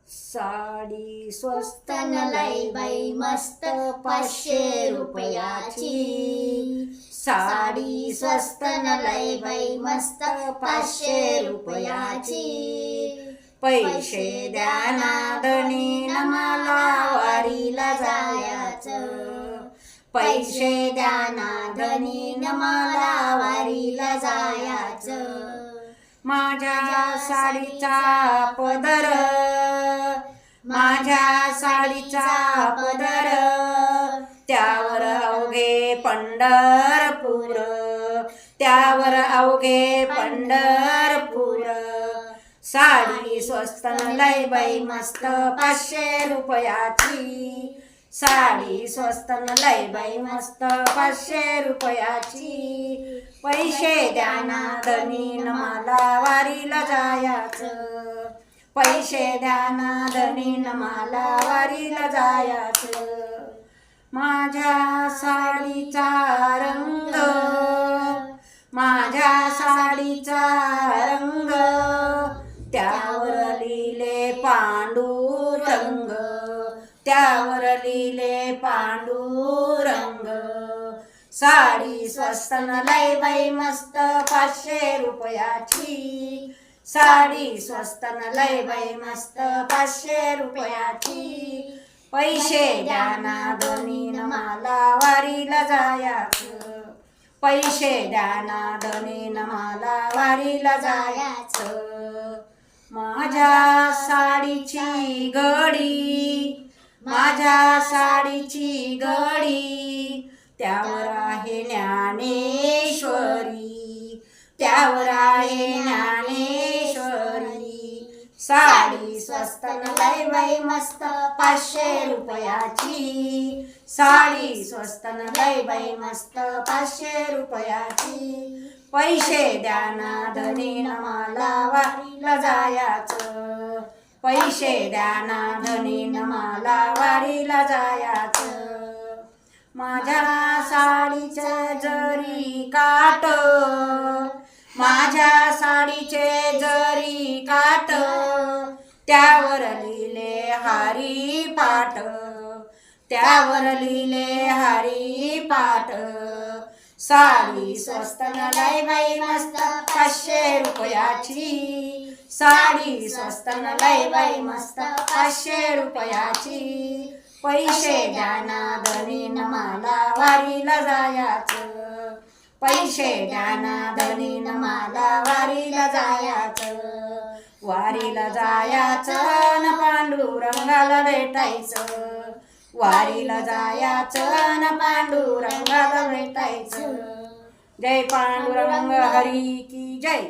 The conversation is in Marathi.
साडी स्वस्त न लय बाई मस्त 500 रुपयाची. साडी स्वस्त न लय बाई मस्त 500 रुपयाची. पैसे द्या ना धनी न मला वारीला जायचं. पैसे द्या ना धनी न मला वारीला जायचं. माझ्या साडीचा पदर, माझ्या साडीचा पदर, त्यावर अवघे पंढरपूर, त्यावर अवघे पंढरपूर. साडी स्वस्त न लय बाई मस्त 500 रुपयाची. साडी स्वस्त न लय बाई मस्त 500 रुपयाची. पैसे द्या ना धनी न मला वारीला जायचं. पैसे द्या ना धनी न मला वारीला जायचं. माझ्या साडीचा रंग, माझ्या साडीचा रंग, त्यावर लिहिले पांडुरंग, त्यावर लिहिले पांडुरंग. साडी स्वस्त न लय बाई मस्त 500 रुपयाची. साडी स्वस्त न लय बाई मस्त 500 रुपयाची. पैसे द्या ना धनी न मला वारीला जायचं. पैसे द्या ना धनी न मला वारीला जायचं. माझ्या साडीची घडी, माझ्या साडीची घडी, त्यावर आहे ज्ञानेश्वरी, त्यावर आहे ज्ञानेश्वरी. साडी स्वस्त न लय बाई मस्त 500 रुपयाची. साडी स्वस्त न लय बाई मस्त 500 रुपयाची. पैसे द्या ना धनी न मला वारीला जायचं. पैसे द्या ना धनी न मला वारीला जायचं. माझ्या साडीचे जरी काट, माझ्या साडीचे जरी काट, त्यावर लिहिले हरिपाठ, त्यावर लिहिले हरिपाठ. साडी स्वस्त न लय बाई मस्त 500 रुपयाची. साडी स्वस्त न लय बाई मस्त 500 रुपयाची. पैसे द्या ना धनी न मला वारीला जायचं. पैसे द्या ना धनी न मला वारीला जायचं. वारीला जायचं न पांडुरंगाला भेटायचं. वारीला जायचं न पांडुरंगाला भेटायचं. जय पांडुरंग हरी की जय.